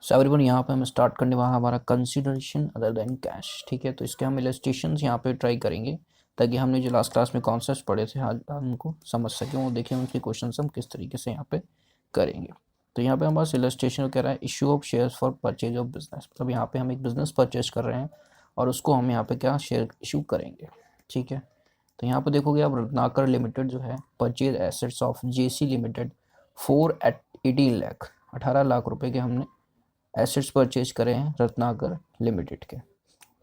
So everyone, यहाँ पे हम स्टार्ट करने वाला हमारा कंसिडरेशन अदर देन कैश। ठीक है, तो इसके हम इलस्ट्रेशंस यहाँ पे ट्राई करेंगे ताकि हमने जो लास्ट क्लास में कॉन्सेप्ट पढ़े थे आज हम उनको समझ सकें और देखें उनके क्वेश्चन हम किस तरीके से यहाँ पे करेंगे। तो यहाँ पे हमारे पास इलस्ट्रेशन कह रहा है issue of shares for purchase of business, मतलब यहाँ पे हम एक बिजनेस परचेज कर रहे हैं और उसको हम यहाँ पे क्या शेयर इशू करेंगे। ठीक है, तो यहाँ पे देखोगे आप रत्नाकर लिमिटेड जो है purchase assets of JC limited 4 at 18 lakh 18 lakh रुपए के हमने एसेट्स परचेज करे हैं रत्नाकर लिमिटेड के।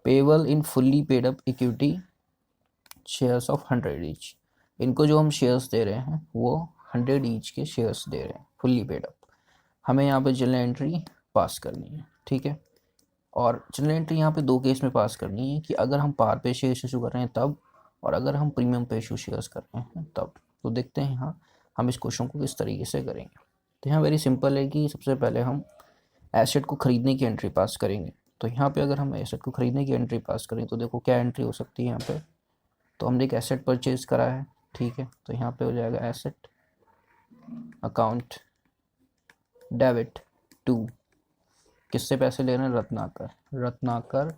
Payable in fully paid up equity shares of 100 each. इनको जो हम शेयर्स दे रहे हैं वो 100 ईच के शेयर्स दे रहे हैं फुल्ली पेड अप। हमें यहाँ पे जनरल एंट्री पास करनी है। ठीक है, और जनरल एंट्री यहाँ पे दो केस में पास करनी है कि अगर हम पार पे शेयर इशू कर रहे हैं तब, और अगर हम प्रीमियम पे इशू शेयर्स कर रहे हैं तब। तो देखते हैं यहाँ हम इस क्वेश्चन को किस तरीके से करेंगे। तो यहाँ वेरी सिंपल है कि सबसे पहले हम एसेट को खरीदने की एंट्री पास करेंगे। तो यहाँ पे अगर हम एसेट को खरीदने की एंट्री पास करें तो देखो क्या एंट्री हो सकती है यहाँ पे। तो हमने एक एसेट परचेज करा है। ठीक है, तो यहाँ पे हो जाएगा एसेट अकाउंट डेबिट टू, किससे पैसे ले रहे हैं, रत्नाकर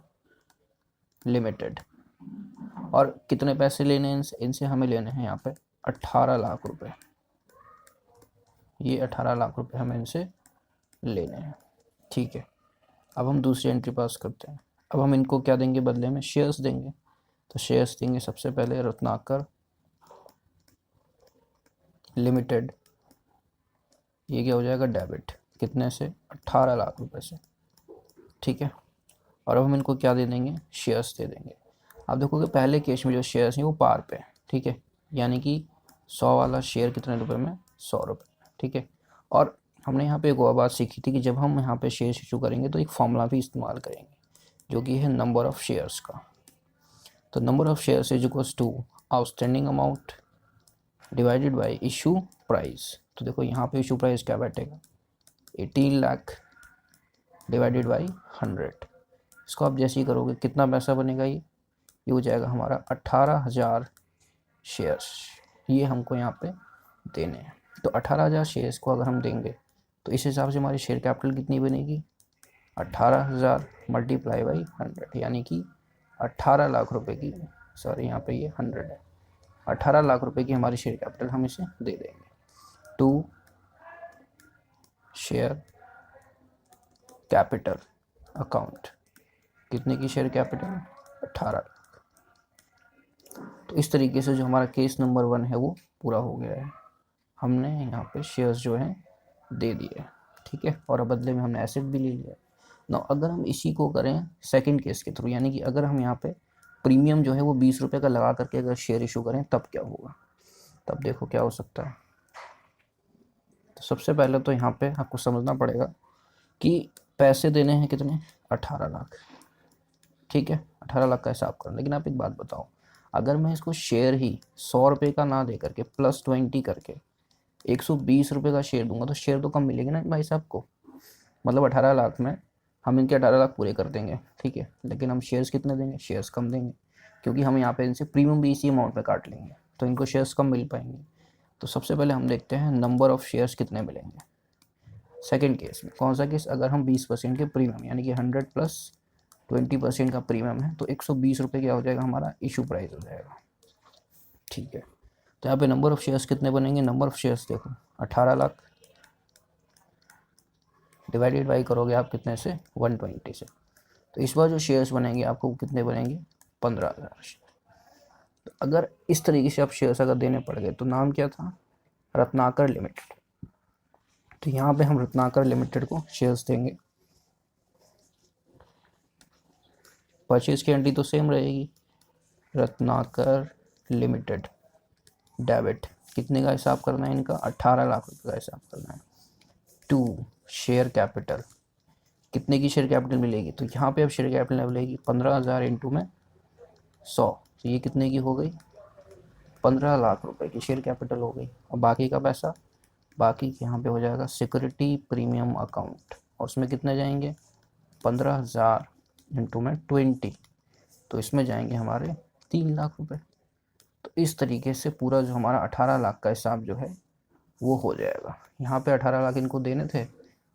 लिमिटेड। और कितने पैसे लेने हैं इनसे हमें लेने हैं यहाँ पे 18 लाख रुपए। ये 18 लाख रुपए हमें इनसे लेने हैं। ठीक है, अब हम दूसरी एंट्री पास करते हैं। अब हम इनको क्या देंगे बदले में, शेयर्स देंगे। तो शेयर्स देंगे सबसे पहले रत्नाकर लिमिटेड, ये क्या हो जाएगा डेबिट, कितने से, 18 लाख रुपए से। ठीक है, और अब हम इनको क्या दे देंगे, शेयर्स दे देंगे। आप देखोगे पहले केस में जो शेयर्स हैं वो पार पे। ठीक है, यानी कि 100 वाला शेयर कितने रुपए में, 100 रुपये। ठीक है, और हमने यहाँ पे एक और बात सीखी थी कि जब हम यहाँ पे शेयर इशू करेंगे तो एक फॉर्मूला भी इस्तेमाल करेंगे जो कि है नंबर ऑफ शेयर्स का। तो number of shares is equals to outstanding amount divided by issue price. तो देखो यहाँ पे इशू प्राइस क्या बैठेगा, 18 लाख डिवाइडेड बाई 100। इसको आप जैसे ही करोगे कितना पैसा बनेगा, ये हो जाएगा हमारा 18,000 शेयर्स। ये हमको यहाँ पे देने हैं। तो 18,000 शेयर्स को अगर हम देंगे तो इस हिसाब से हमारी शेयर कैपिटल कितनी बनेगी, 18,000 मल्टीप्लाई बाई 100, यानी कि 18 लाख रुपए की, सॉरी यहाँ पे ये 100 है, 18 लाख रुपए की हमारी शेयर कैपिटल हम इसे दे देंगे टू शेयर कैपिटल अकाउंट। कितने की शेयर कैपिटल, 18। तो इस तरीके से जो हमारा केस नंबर 1 है वो पूरा हो गया है। हमने यहाँ पे शेयर्स जो हैं दे दिए। ठीक है, और बदले में हमने एसेट भी ले लिया। ना अगर हम इसी को करें सेकंड केस के थ्रू, यानी कि अगर हम यहाँ पे प्रीमियम जो है वो 20 रुपये का लगा करके अगर शेयर इशू करें तब क्या होगा, तब देखो क्या हो सकता है। तो सबसे पहले तो यहाँ पे आपको समझना पड़ेगा कि पैसे देने हैं कितने, 18 लाख। ठीक है, 18 लाख का हिसाब करना। लेकिन आप एक बात बताओ, अगर मैं इसको शेयर ही 100 रुपये का ना दे करके +20 करके 120 रुपये का शेयर दूंगा तो शेयर तो कम मिलेगी ना भाई साहब को। मतलब 18 लाख में हम इनके 18 लाख पूरे कर देंगे। ठीक है, लेकिन हम शेयर्स कितने देंगे, शेयर्स कम देंगे, क्योंकि हम यहाँ पे इनसे प्रीमियम भी इसी अमाउंट में काट लेंगे तो इनको शेयर्स कम मिल पाएंगे। तो सबसे पहले हम देखते हैं नंबर ऑफ शेयर्स कितने मिलेंगे सेकेंड केस में। कौन सा केस, अगर हम 20% के प्रीमियम यानी कि 100 + 20% का प्रीमियम है तो 120 रुपये क्या हो जाएगा, हमारा इशू प्राइस हो जाएगा। ठीक है, तो यहाँ पे नंबर ऑफ शेयर्स कितने बनेंगे, नंबर ऑफ शेयर्स देखो 18 लाख डिवाइडेड बाई करोगे आप कितने से, 120 से। तो इस बार जो शेयर्स बनेंगे आपको कितने बनेंगे, 15,000 शेयर। तो अगर इस तरीके से आप शेयर्स अगर देने पड़ गए तो नाम क्या था, रत्नाकर लिमिटेड। तो यहाँ पे हम रत्नाकर लिमिटेड को शेयर्स देंगे। परचेज की एंट्री तो सेम रहेगी, रत्नाकर लिमिटेड डेबिट, कितने का हिसाब करना है इनका, 18 लाख रुपए का हिसाब करना है टू शेयर कैपिटल। कितने की शेयर कैपिटल मिलेगी, तो यहाँ पे अब शेयर कैपिटल मिलेगी 15,000 इंटू में 100, तो ये कितने की हो गई, 15 लाख रुपए की शेयर कैपिटल हो गई। और बाकी का पैसा, बाकी यहाँ पे हो जाएगा सिक्योरिटी प्रीमियम अकाउंट, और उसमें कितने जाएंगे, 15,000 इंटू में 20, तो इसमें जाएंगे हमारे 3 लाख रुपए। तो इस तरीके से पूरा जो हमारा 18 लाख का हिसाब जो है वो हो जाएगा। यहाँ पे 18 लाख इनको देने थे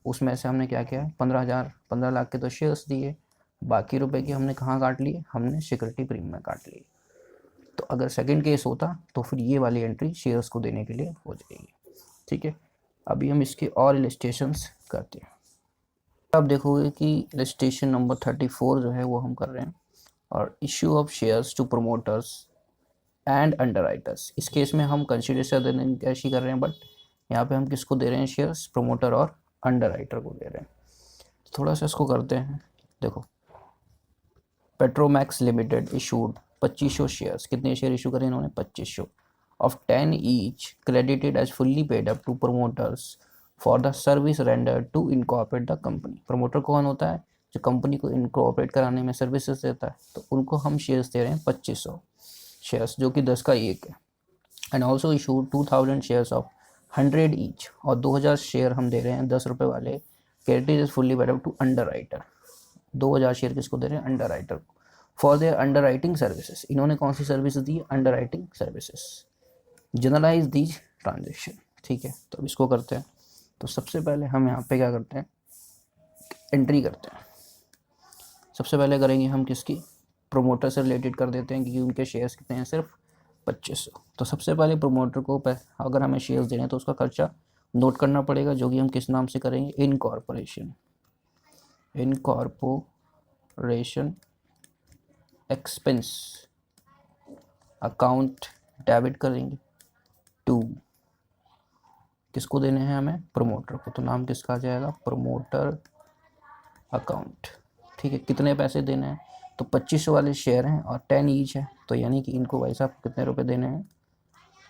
उसमें से हमने क्या किया, 15 लाख के तो शेयर्स दिए, बाकी रुपए की हमने कहाँ काट लिए, हमने सिक्योरिटी प्रीमियम में काट लिए। तो अगर सेकंड केस होता तो फिर ये वाली एंट्री शेयर्स को देने के लिए हो जाएगी। ठीक है, अभी हम इसके और इलस्ट्रेशंस करते हैं। अब देखोगे कि इलस्ट्रेशन नंबर 34 जो है वो हम कर रहे हैं, और issue of shares to promoters and underwriters. इस केस में हम कंसिडरेशन देने कैश ही कर रहे हैं, बट यहाँ पे हम किसको दे रहे हैं शेयर्स, प्रमोटर और अंडरराइटर को दे रहे हैं। तो थोड़ा सा इसको करते हैं। देखो, पेट्रोमैक्स लिमिटेड इशूड 2500 शेयर्स, कितने शेयर इशू करे इन्होंने, 2500 of 10 each credited as fully paid up to promoters for the service render to incorporate the company. Promoter कौन होता है, जो कंपनी को इनकॉर्पोरेट कराने में सर्विसेज देता है, तो उनको हम शेयर्स दे रहे हैं 2500 शेयर्स, जो कि 10 का एक है। And also issue 2000 shares of 100 each, और 2000 शेयर हम दे रहे हैं 10 रुपये वाले, credited is fully paid up to underwriter. 2000 share किसको दे रहे हैं, अंडर राइटर को, for their underwriting services. इन्होंने कौन सी सर्विस दी, underwriting services, generalize these transaction. ठीक है, तो अब इसको करते हैं। तो सबसे पहले हम यहाँ पे क्या करते हैं, एंट्री करते हैं। सबसे पहले करेंगे हम किसकी, प्रोमोटर से रिलेटेड कर देते हैं, क्योंकि उनके शेयर्स कितने हैं, सिर्फ 2500। तो सबसे पहले प्रोमोटर को अगर हमें शेयर्स देने हैं तो उसका खर्चा नोट करना पड़ेगा, जो कि हम किस नाम से करेंगे, इनकॉर्पोरेशन एक्सपेंस अकाउंट डेबिट करेंगे टू, किसको देने हैं हमें, प्रमोटर को। तो नाम किसका आ जाएगा, प्रमोटर अकाउंट। ठीक है, कितने पैसे देने हैं, तो 2500 वाले शेयर हैं और 10 ईच है, तो यानी कि इनको भाई साहब कितने रुपए देने हैं,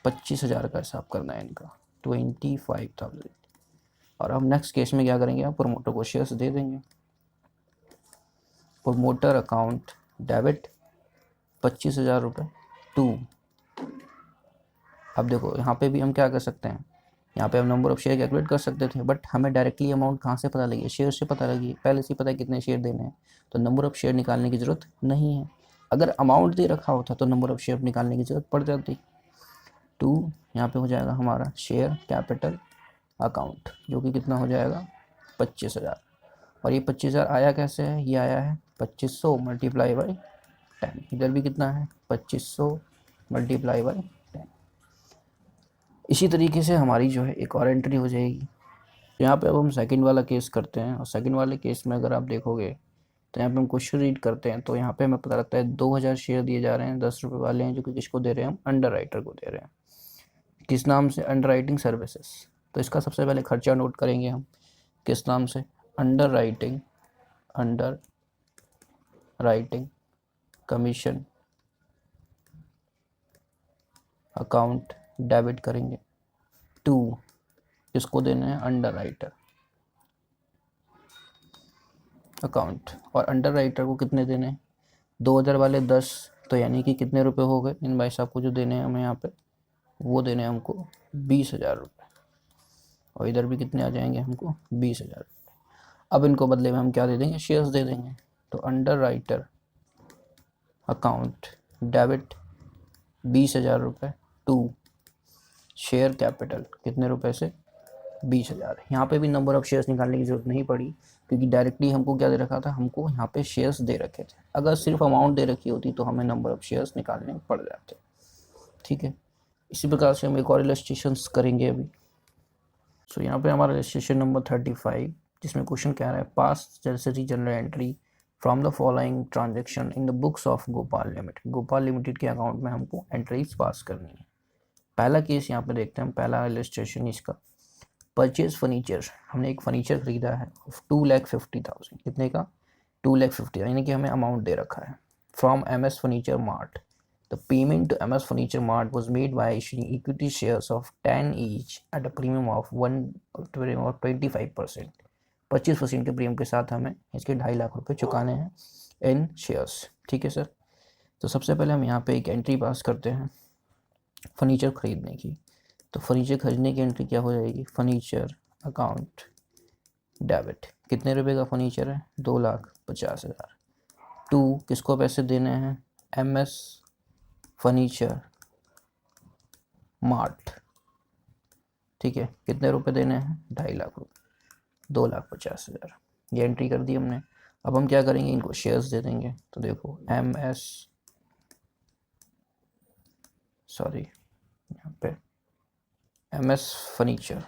25,000 का हिसाब करना है इनका, 25,000। और हम नेक्स्ट केस में क्या करेंगे, आप प्रमोटर को शेयर्स दे देंगे। प्रमोटर अकाउंट डेबिट 25,000 रुपये टू। अब देखो यहाँ पे भी हम क्या कर सकते हैं, यहाँ पे हम नंबर ऑफ शेयर कैलकुलेट कर सकते थे, बट हमें डायरेक्टली अमाउंट कहाँ से पता लगी, शेयर से पता लगी, पहले से पता है कितने शेयर देने हैं, तो नंबर ऑफ शेयर निकालने की ज़रूरत नहीं है। अगर अमाउंट दे रखा होता तो नंबर ऑफ शेयर निकालने की ज़रूरत पड़ जाती। टू, यहाँ पे हो जाएगा हमारा शेयर कैपिटल अकाउंट, जो कि कितना हो जाएगा, 25,000। और ये 25,000 आया कैसे है, ये आया है 2500 मल्टीप्लाई बाई 10। इधर भी कितना है, 2500 मल्टीप्लाई बाई 10। इसी तरीके से हमारी जो है एक और एंट्री हो जाएगी। यहाँ पे अब हम सेकंड वाला केस करते हैं, और सेकंड वाले केस में अगर आप देखोगे तो यहाँ पे हम क्वेश्चन रीड करते हैं, तो यहाँ पे हमें पता लगता है 2000 शेयर दिए जा रहे हैं, 10 रुपये वाले हैं, जो कि किसको दे रहे हैं, हम अंडर राइटर को दे रहे हैं। किस नाम से, अंडर राइटिंग सर्विसेज। तो इसका सबसे पहले खर्चा नोट करेंगे हम, किस नाम से, under writing commission account debit करेंगे टू, इसको देना है अंडर राइटर अकाउंट। और अंडर राइटर को कितने देने हैं, 2000 वाले 10, तो यानी कि कितने रुपए हो गए इन भाई साहब को जो देने हैं हमें यहाँ पे, वो देने हैं हमको 20,000 रुपये, और इधर भी कितने आ जाएंगे हमको, 20,000 रुपये। अब इनको बदले में हम क्या दे देंगे, शेयर्स दे देंगे। तो अंडर राइटर अकाउंट डेबिट 20,000 रुपये टू शेयर कैपिटल, कितने रुपए से, 20,000। यहाँ पे भी नंबर ऑफ शेयर्स निकालने की ज़रूरत नहीं पड़ी, क्योंकि डायरेक्टली हमको क्या दे रखा था, हमको यहाँ पे शेयर्स दे रखे थे। अगर सिर्फ अमाउंट दे रखी होती तो हमें नंबर ऑफ शेयर्स निकालने पड़ जाते। ठीक है, इसी प्रकार से हम एक और इलस्ट्रेशंस करेंगे अभी। सो यहाँ पे हमारा इलस्ट्रेशन नंबर 35, जिसमें क्वेश्चन क्या है, pass necessary journal entry from the following transaction in the books of Gopal limited. Gopal limited के अकाउंट में हमको एंट्रीज पास करनी है। पहला केस यहाँ पे देखते हैं हम, पहला इलस्ट्रेशन इसका, परचेज फर्नीचर। हमने एक फर्नीचर खरीदा है ऑफ 2,50,000, कितने का, 2,50,000, यानी कि हमें अमाउंट दे रखा है, from MS furniture mart. The payment to MS furniture mart was made by issuing equity shares of 10 each at a premium of 25%। 25% के प्रीमियम के साथ हमें इसके 2.5 लाख रुपए चुकाने हैं इन शेयर्स। ठीक है सर, तो सबसे पहले हम यहाँ पे एक एंट्री पास करते हैं फर्नीचर खरीदने की। तो फर्नीचर खरीदने की एंट्री क्या हो जाएगी, फर्नीचर अकाउंट डेबिट, कितने रुपए का फर्नीचर है, 2,50,000 टू, किसको पैसे देने हैं, MS फर्नीचर मार्ट। ठीक है, कितने रुपए देने हैं, 2.5 लाख रुपए 2,50,000 ये एंट्री कर दी हमने। अब हम क्या करेंगे, इनको शेयर्स दे देंगे। तो देखो यहाँ पे MS furniture,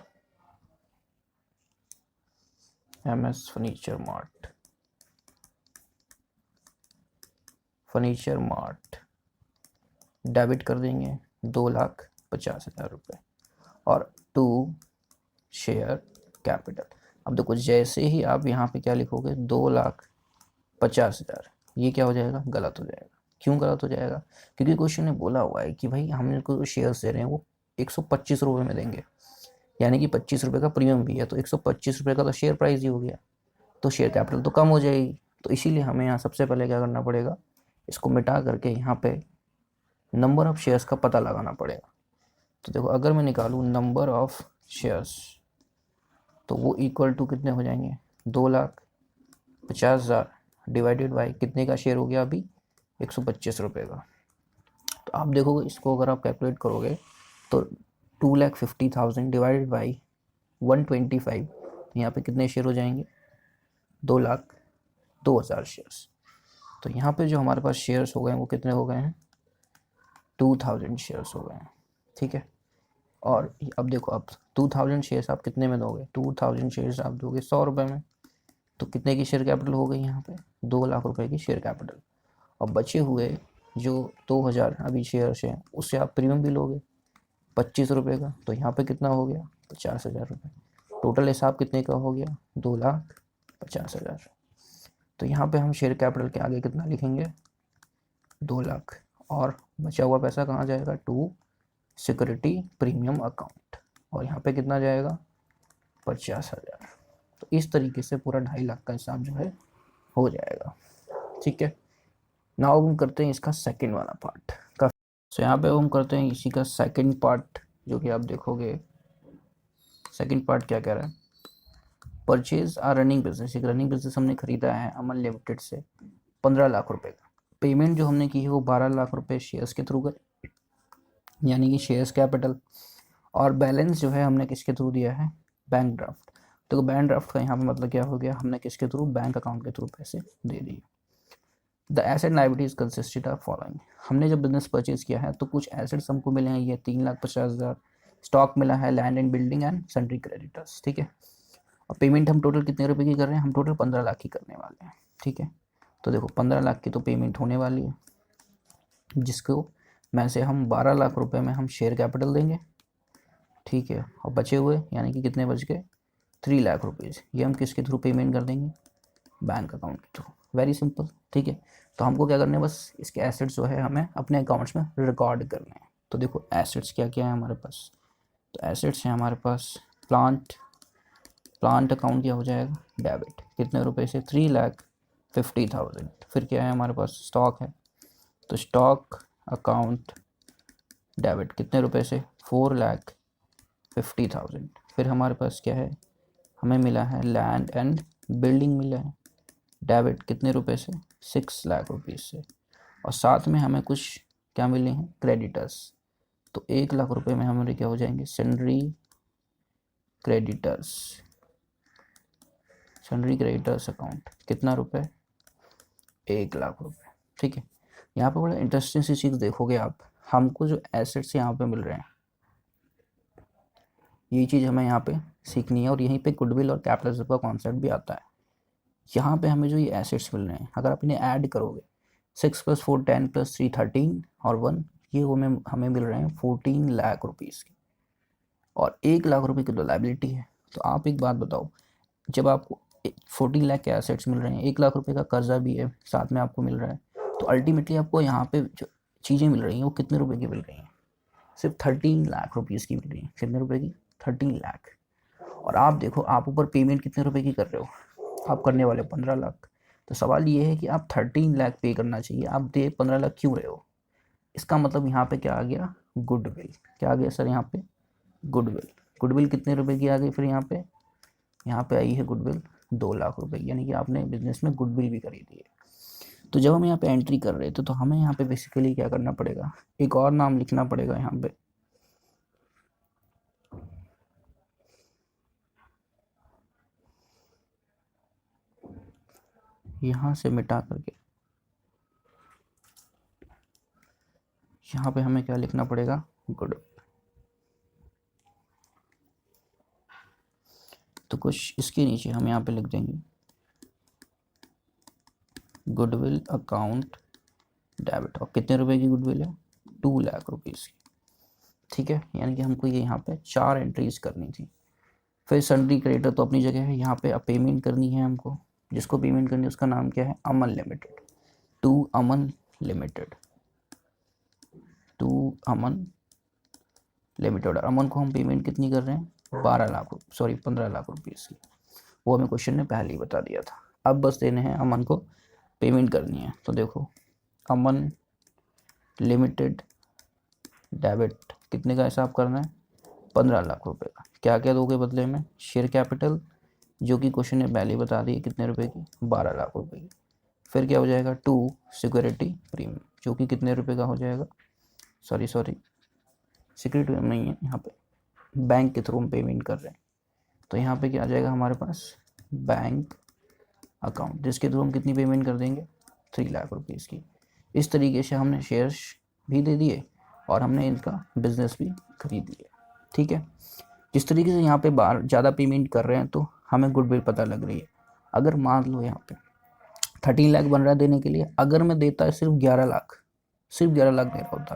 furniture mart debit कर देंगे 2,50,000 रुपये और 2 शेयर कैपिटल। अब देखो जैसे ही आप यहाँ पे क्या लिखोगे 2,50,000, ये क्या हो जाएगा, गलत हो जाएगा। क्यों गलत हो जाएगा, क्योंकि क्वेश्चन ने बोला हुआ है कि भाई हमने को शेयर्स दे रहे हैं वो 125 रुपये में देंगे, यानी कि 25 रुपये का प्रीमियम भी है, तो 125 रुपये का तो शेयर प्राइस ही हो गया, तो शेयर कैपिटल तो कम हो जाएगी। तो इसीलिए हमें यहाँ सबसे पहले क्या करना पड़ेगा, इसको मिटा करके यहाँ पे नंबर ऑफ शेयर्स का पता लगाना पड़ेगा। तो देखो अगर मैं निकालूँ नंबर ऑफ शेयर्स तो वो इक्वल टू कितने हो जाएंगे, 2,50,000 डिवाइडेड बाई कितने का शेयर हो गया अभी, 125 रुपये का। तो आप देखोगे इसको अगर आप कैलकुलेट करोगे तो 2,50,000 डिवाइडेड बाई 125, यहाँ पे कितने शेयर हो जाएंगे, 2,02,000 शेयर्स। तो यहाँ पे जो हमारे पास शेयर्स हो गए हैं वो कितने हो गए हैं, 2,000 शेयर्स हो गए हैं, ठीक है। और अब देखो आप 2,000 शेयर्स आप कितने में दोगे, 2,000 शेयर्स आप दोगे 100 रुपये में, तो कितने की शेयर कैपिटल हो गई यहाँ पे, 2,00,000 रुपये की शेयर कैपिटल। और बचे हुए जो 2,000 अभी शेयर्स हैं उससे आप प्रीमियम भी लोगे 25 रुपये का, तो यहाँ पे कितना हो गया, 50,000 रुपये। टोटल हिसाब कितने का हो गया, 2,50,000। तो यहाँ पे हम शेयर कैपिटल के आगे कितना लिखेंगे, 2,00,000, और बचा हुआ पैसा कहाँ जाएगा, टू सिक्योरिटी प्रीमियम अकाउंट, और यहाँ पे कितना जाएगा, 50,000। तो इस तरीके से पूरा 2,50,000 का हिसाब जो है हो जाएगा, ठीक है। नाउ हम करते हैं इसका सेकंड वाला पार्ट का। तो यहाँ पे हम करते हैं इसी का सेकंड पार्ट, जो कि आप देखोगे सेकंड पार्ट क्या कह रहा है, परचेज आ रनिंग बिजनेस। एक रनिंग बिजनेस हमने खरीदा है अमन लिमिटेड से 15,00,000 रुपये का। पेमेंट जो हमने की है वो 12,00,000 रुपये शेयर्स के थ्रू गए, यानी कि शेयर्स कैपिटल, और बैलेंस जो है हमने किसके थ्रू दिया है, बैंक ड्राफ्ट। तो बैंक ड्राफ्ट का यहाँ पे मतलब क्या हो गया, हमने किसके थ्रू, बैंक अकाउंट के थ्रू पैसे दे दिए। The asset liabilities consisted of following. हमने जब बिजनेस परचेज किया है तो कुछ एसेट्स हमको मिले हैं, ये 3,50,000 स्टॉक मिला है, land and building and sundry creditors, ठीक है। और पेमेंट हम टोटल कितने रुपए की कर रहे हैं, हम टोटल 15,00,000 की करने वाले हैं, ठीक है। तो देखो 15,00,000 की तो पेमेंट होने वाली है, जिसको में से हम 12,00,000 रुपये में हम शेयर कैपिटल देंगे, ठीक है। और बचे हुए यानी कि कितने बच गए, 3,00,000 रुपीज़, ये हम किसके थ्रू पेमेंट कर देंगे, बैंक अकाउंट के थ्रू। वेरी सिंपल, ठीक है। तो हमको क्या करना है, बस इसके एसेट्स जो है हमें अपने अकाउंट्स में रिकॉर्ड करने हैं। तो देखो एसेट्स क्या क्या है हमारे पास, तो एसेट्स हैं हमारे पास प्लांट अकाउंट क्या हो जाएगा, डेबिट, कितने रुपए से, 3,50,000। फिर क्या है हमारे पास, स्टॉक है, तो स्टॉक अकाउंट डेबिट कितने रुपए से, 4,50,000। फिर हमारे पास क्या है, हमें मिला है लैंड एंड बिल्डिंग मिला है, डेबिट कितने रुपए से, 6,00,000 रुपीज़ से। और साथ में हमें कुछ क्या मिले हैं, क्रेडिटर्स, तो 1,00,000 रुपये में हमारे क्या हो जाएंगे, सन्ड्री क्रेडिटर्स अकाउंट, कितना रुपए, 1,00,000 रुपये, ठीक है। यहाँ पे बड़ा इंटरेस्टिंग सी चीज़ देखोगे आप, हमको जो एसेट्स यहाँ पे मिल रहे हैं ये चीज़ हमें यहाँ पे सीखनी है, और यहीं पे गुडविल और कैपिटल का कॉन्सेप्ट भी आता है। यहाँ पे हमें जो ये एसेट्स मिल रहे हैं अगर आप इन्हें ऐड करोगे, 6 + 4 10 + 3 13 और 1, ये हमें मिल रहे हैं 14,00,000 रुपीज़ के, और 1,00,000 रुपये की तो लाइबिलिटी है। तो आप एक बात बताओ, जब आपको 14,00,000 के एसेट्स मिल रहे हैं, 1,00,000 रुपये का कर्जा भी है साथ में आपको मिल रहा है, तो अल्टीमेटली आपको यहाँ पे जो चीज़ें मिल रही हैं वो कितने रुपए की मिल रही हैं, सिर्फ 13,00,000 रुपीज़ की मिल रही है। कितने रुपए की, 13,00,000। और आप देखो आप ऊपर पेमेंट कितने रुपए की कर रहे हो, आप करने वाले 15,00,000। तो सवाल ये है कि आप 13,00,000 पे करना चाहिए, आप दे 15,00,000 क्यों रहे हो। इसका मतलब यहाँ पे क्या आ गया, गुडविल। क्या आ गया सर यहाँ पे, गुडविल कितने रुपए की आ गई, फिर यहाँ पे आई है गुडविल 2,00,000 रुपए, यानी कि आपने बिजनेस में गुडविल भी खरीदी है। तो जब हम यहाँ पे एंट्री कर रहे थे तो हमें यहाँ पे बेसिकली क्या करना पड़ेगा, एक और नाम लिखना पड़ेगा यहाँ पे, यहाँ से मिटा करके यहाँ पे हमें क्या लिखना पड़ेगा, गुड। तो कुछ इसके नीचे हम यहाँ पे लिख देंगे गुडविल अकाउंट डेबिट। और कितने रुपए की गुडविल है, 2 लाख रुपीज़ की, ठीक है। यानी कि हमको ये यहाँ पे 4 एंट्रीज करनी थी। फिर सन्ड्री क्रेडिटर तो अपनी जगह है, यहाँ पे अब पेमेंट करनी है हमको, जिसको पेमेंट करनी है उसका नाम क्या है, Aman limited, to Aman limited, to Aman limited. और अमन को हम पेमेंट कितनी कर रहे हैं, 15 लाख रुपीज़ की। वो हमें क्वेश्चन ने पहले ही बता दिया था। अब बस देने हैं अमन को पेमेंट करनी है। तो देखो अमन लिमिटेड डेबिट कितने का हिसाब करना है, 15 लाख रुपए का। क्या क्या दोगे बदले में, शेयर कैपिटल जो कि क्वेश्चन ने पहले बता दी कितने रुपए की, 12 लाख रुपए की। फिर क्या हो जाएगा, 2 सिक्योरिटी प्रीमियम जो कि कितने रुपए का हो जाएगा, सॉरी सिक्योरिटी प्रीमियम नहीं है, यहाँ पे बैंक के थ्रू हम पेमेंट कर रहे हैं। तो यहाँ पे क्या आ जाएगा हमारे पास, बैंक अकाउंट, जिसके थ्रू हम कितनी पेमेंट कर देंगे, 3 लाख रुपीज़ की। इस तरीके से हमने शेयर्स भी दे दिए और हमने इनका बिजनेस भी खरीद लिया, ठीक है। जिस तरीके से यहाँ पे बाहर ज़्यादा पेमेंट कर रहे हैं तो हमें गुडविल पता लग रही है। अगर मान लो यहाँ पे 13 लाख बन रहा है देने के लिए, अगर मैं देता है सिर्फ 11 लाख दे रहा होता,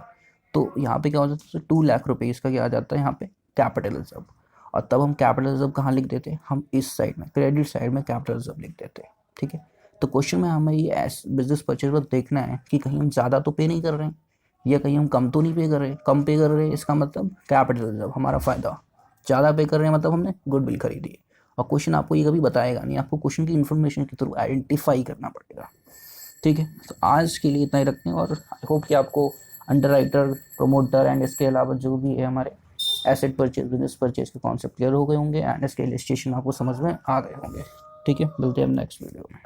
तो यहाँ पे क्या हो जाता है, 2 लाख रुपीज़ का क्या आ जाता है यहाँ पे, कैपिटल रिजर्व। और तब हम कैपिटल रिजर्व कहाँ लिख देते हैं, हम इस साइड में क्रेडिट साइड में कैपिटल रिजर्व लिख देते हैं, ठीक है। तो क्वेश्चन में हमें ये बिजनेस परचेज पर देखना है कि कहीं हम ज़्यादा तो पे नहीं कर रहे हैं या कहीं हम कम तो नहीं पे कर रहे हैं। कम पे कर रहे हैं इसका मतलब कैपिटल रिजर्व हमारा फ़ायदा, ज़्यादा पे कर रहे हैं मतलब हमने गुडविल खरीदी है। और क्वेश्चन आपको ये कभी बताएगा नहीं, आपको क्वेश्चन की इन्फॉर्मेशन के थ्रू आइडेंटिफाई करना पड़ेगा, ठीक है। तो आज के लिए इतना ही रखते हैं और आई होप कि आपको अंडरराइटर, प्रमोटर एंड इसके अलावा जो भी है हमारे एसेट परचेज, बिजनेस परचेज के कॉन्सेप्ट क्लियर हो गए होंगे एंड इसके इलस्ट्रेशन आपको समझ में आ गए होंगे, ठीक है। मिलते हैं हम नेक्स्ट वीडियो में।